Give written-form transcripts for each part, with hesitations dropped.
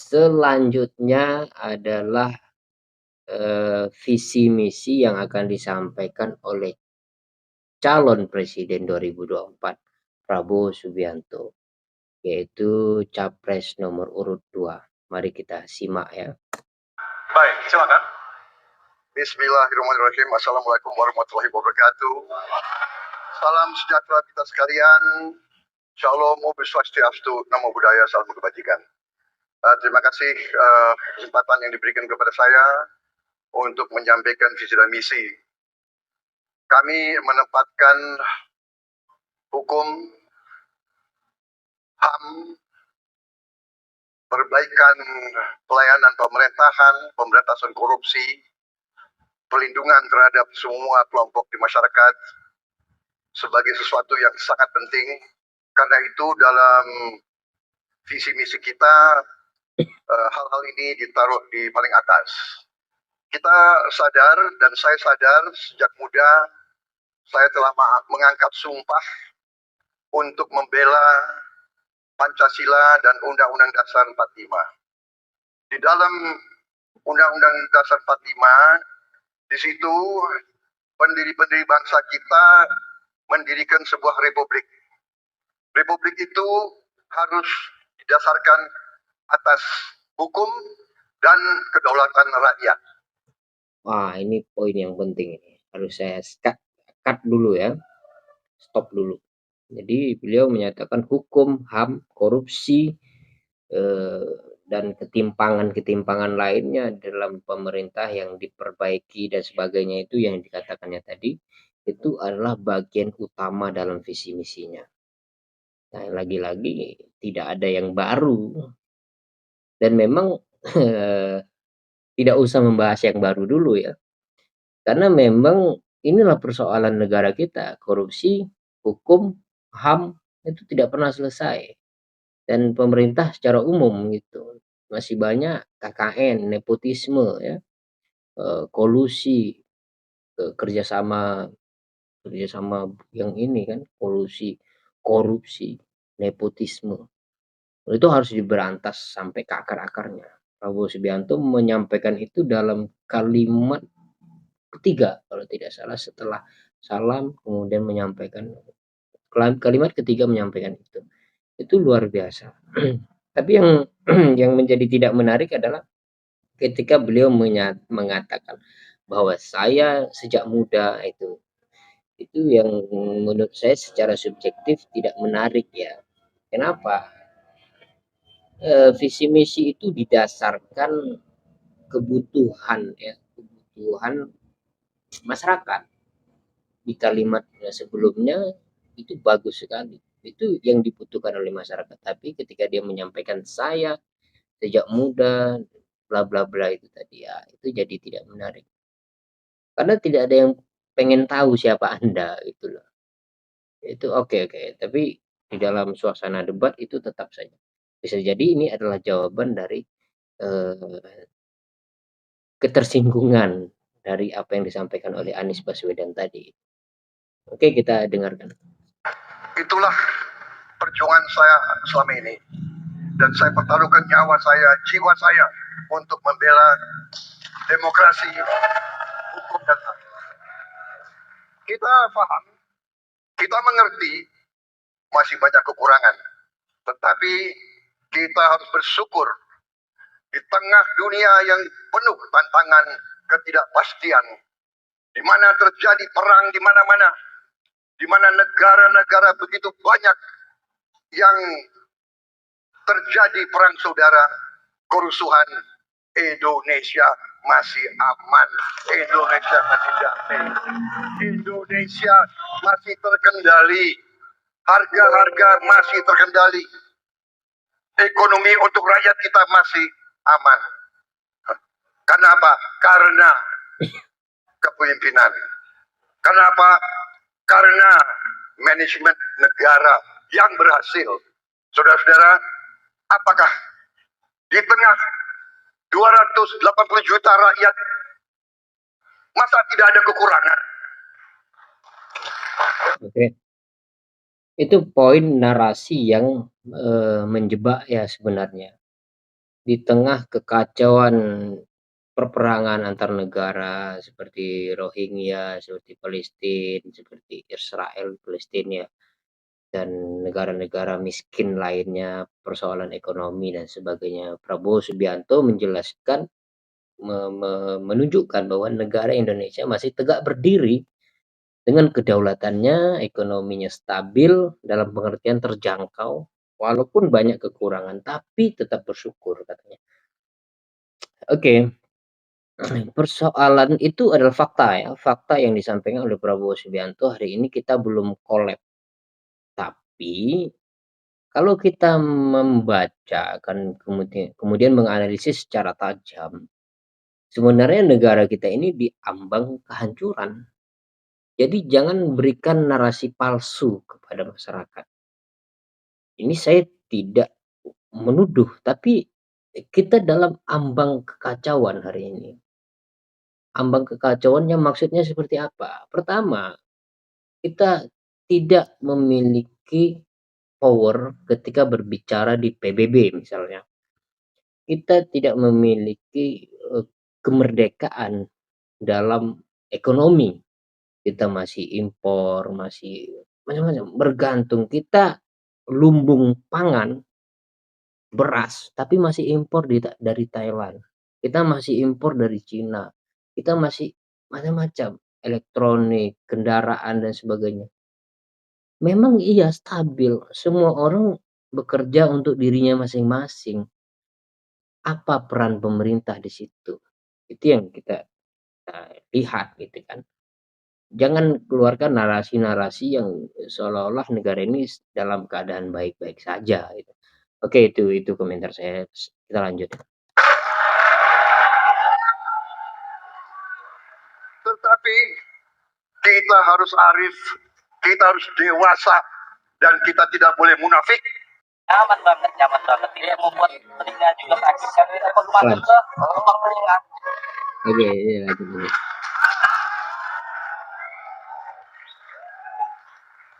Selanjutnya adalah, visi misi yang akan disampaikan oleh calon presiden 2024, Prabowo Subianto, yaitu capres nomor urut 2. Mari kita simak ya. Baik, silakan. Bismillahirrahmanirrahim. Assalamualaikum warahmatullahi wabarakatuh. Salam sejahtera kita sekalian. Shalom, Om Swastiastu, Namo Buddhaya, salam kebajikan. Terima kasih kesempatan yang diberikan kepada saya untuk menyampaikan visi dan misi. Kami menempatkan hukum, HAM, perbaikan pelayanan pemerintahan, pemberantasan korupsi, perlindungan terhadap semua kelompok di masyarakat sebagai sesuatu yang sangat penting. Karena itu dalam visi misi kita hal-hal ini ditaruh di paling atas. Kita sadar dan saya sadar sejak muda saya telah mengangkat sumpah untuk membela Pancasila dan Undang-Undang Dasar 45. Di dalam Undang-Undang Dasar 45, di situ pendiri-pendiri bangsa kita mendirikan sebuah republik. Republik itu harus didasarkan atas hukum dan kedaulatan rakyat. Wah, ini poin yang penting ini. Harus saya cut dulu ya. Stop dulu. Jadi beliau menyatakan hukum, HAM, korupsi, dan ketimpangan-ketimpangan lainnya dalam pemerintah yang diperbaiki dan sebagainya itu yang dikatakannya tadi, itu adalah bagian utama dalam visi misinya. Nah, lagi-lagi tidak ada yang baru. Dan memang tidak usah membahas yang baru dulu ya. Karena memang inilah persoalan negara kita, korupsi, hukum, HAM itu tidak pernah selesai. Dan pemerintah secara umum gitu, masih banyak KKN, nepotisme ya, kolusi, kerjasama yang ini kan, kolusi, korupsi, nepotisme. Itu harus diberantas sampai ke akar-akarnya. Prabowo Subianto menyampaikan itu dalam kalimat ketiga kalau tidak salah, setelah salam kemudian menyampaikan kalimat ketiga menyampaikan itu luar biasa. Tapi yang yang menjadi tidak menarik adalah ketika beliau mengatakan bahwa saya sejak muda itu yang menurut saya secara subjektif tidak menarik ya. Kenapa? Visi misi itu didasarkan kebutuhan ya, kebutuhan masyarakat. Di kalimat sebelumnya itu bagus sekali. Itu yang dibutuhkan oleh masyarakat. Tapi ketika dia menyampaikan saya sejak muda bla bla bla itu tadi ya, itu jadi tidak menarik. Karena tidak ada yang pengen tahu siapa Anda itu loh. Itu oke, tapi di dalam suasana debat itu tetap saja bisa jadi ini adalah jawaban dari ketersinggungan dari apa yang disampaikan oleh Anies Baswedan tadi. Oke, kita dengarkan. Itulah perjuangan saya selama ini. Dan saya pertaruhkan nyawa saya, jiwa saya untuk membela demokrasi, hukum dan HAM. Kita paham, kita mengerti masih banyak kekurangan. Tetapi kita harus bersyukur di tengah dunia yang penuh tantangan ketidakpastian, di mana terjadi perang di mana-mana, di mana negara-negara begitu banyak yang terjadi perang saudara, kerusuhan, Indonesia masih aman, Indonesia masih damai, Indonesia masih terkendali, harga-harga masih terkendali, ekonomi untuk rakyat kita masih aman. Kenapa? Karena kepemimpinan. Kenapa? Karena manajemen negara yang berhasil. Saudara-saudara, apakah di tengah 280 juta rakyat masa tidak ada kekurangan? Oke. Itu poin narasi yang menjebak ya sebenarnya. di tengah kekacauan peperangan antar negara seperti Rohingya, seperti Palestina, seperti Israel, Palestina, dan negara-negara miskin lainnya, persoalan ekonomi dan sebagainya. Prabowo Subianto menjelaskan, menunjukkan bahwa negara Indonesia masih tegak berdiri dengan kedaulatannya, ekonominya stabil dalam pengertian terjangkau, walaupun banyak kekurangan, tapi tetap bersyukur katanya. Oke, persoalan itu adalah fakta ya, fakta yang disampaikan oleh Prabowo Subianto hari ini kita belum collab. Tapi kalau kita membaca kan kemudian menganalisis secara tajam, sebenarnya negara kita ini diambang kehancuran. Jadi jangan berikan narasi palsu kepada masyarakat. Ini saya tidak menuduh, tapi kita dalam ambang kekacauan hari ini. Ambang kekacauannya maksudnya seperti apa? Pertama, kita tidak memiliki power ketika berbicara di PBB misalnya. Kita tidak memiliki kemerdekaan dalam ekonomi. Kita masih impor, masih macam-macam, bergantung. Kita lumbung pangan, beras, tapi masih impor dari Thailand. Kita masih impor dari Cina. Kita masih macam-macam, elektronik, kendaraan dan sebagainya. Memang iya stabil, semua orang bekerja untuk dirinya masing-masing. Apa peran pemerintah di situ? Itu yang kita lihat gitu kan. Jangan keluarkan narasi-narasi yang seolah-olah negara ini dalam keadaan baik-baik saja gitu. Oke, itu komentar saya. Kita lanjut. Tetapi kita harus arif, kita harus dewasa, dan kita tidak boleh munafik. Nyaman banget, nyaman banget. Ini yang membuat telinga juga sakit kan. Kita perlu masuk ke lubang telinga. Oke, lanjut dulu.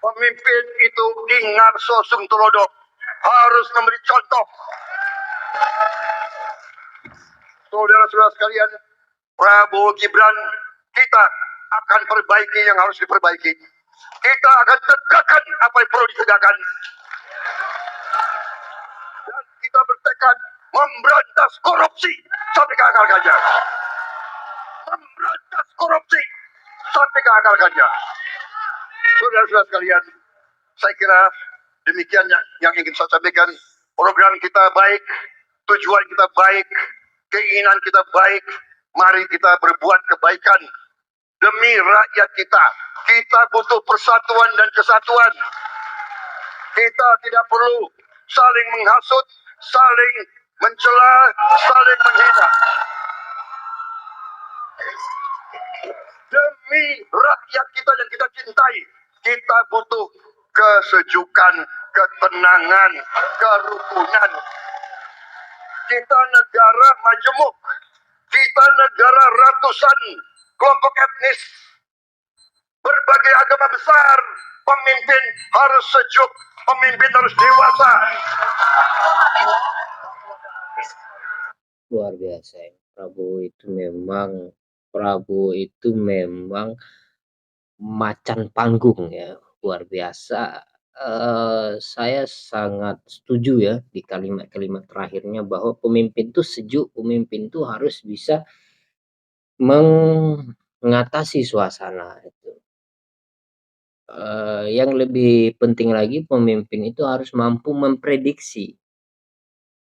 Pemimpin itu ingat sosum telodok, harus memberi contoh. Saudara-saudara sekalian, Prabowo Gibran, kita akan perbaiki yang harus diperbaiki. Kita akan tegakkan apa yang perlu ditegakkan. Dan kita bertekad memberantas korupsi sampai ke akar gajah. Memberantas korupsi sampai ke akar gajah. Saudara-saudara sekalian, saya kira demikian yang ingin saya sampaikan. Program kita baik, tujuan kita baik, keinginan kita baik. Mari kita berbuat kebaikan demi rakyat kita. Kita butuh persatuan dan kesatuan. Kita tidak perlu saling menghasut, saling mencela, saling menghina. Demi rakyat kita yang kita cintai, kita butuh kesejukan, ketenangan, kerukunan. Kita negara majemuk, kita negara ratusan kelompok etnis, berbagai agama besar. Pemimpin harus sejuk, pemimpin harus dewasa. Luar biasa ya. Prabowo itu memang macan panggung ya, luar biasa. Saya sangat setuju ya di kalimat-kalimat terakhirnya bahwa pemimpin itu sejuk, pemimpin itu harus bisa mengatasi suasana itu. Yang lebih penting lagi pemimpin itu harus mampu memprediksi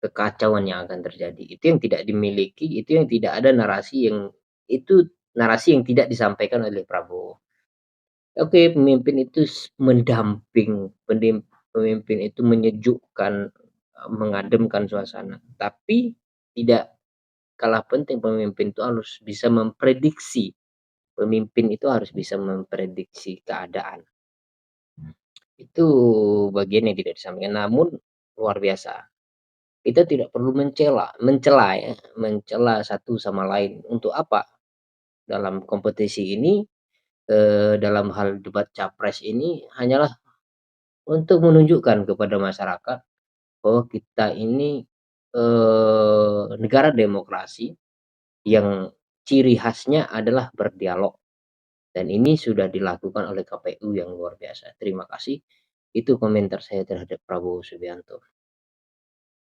kekacauan yang akan terjadi. Itu yang tidak dimiliki, itu yang tidak ada narasi yang tidak disampaikan oleh Prabowo. Oke, pemimpin itu mendamping, pemimpin itu menyejukkan, mengademkan suasana. Tapi tidak kalah penting pemimpin itu harus bisa memprediksi. Pemimpin itu harus bisa memprediksi keadaan. Itu bagian yang tidak disampaikan, namun luar biasa. Kita tidak perlu mencela satu sama lain. Untuk apa? Dalam kompetisi ini, dalam hal debat capres ini hanyalah untuk menunjukkan kepada masyarakat bahwa kita ini negara demokrasi yang ciri khasnya adalah berdialog, dan ini sudah dilakukan oleh KPU yang luar biasa. Terima kasih. Itu komentar saya terhadap Prabowo Subianto.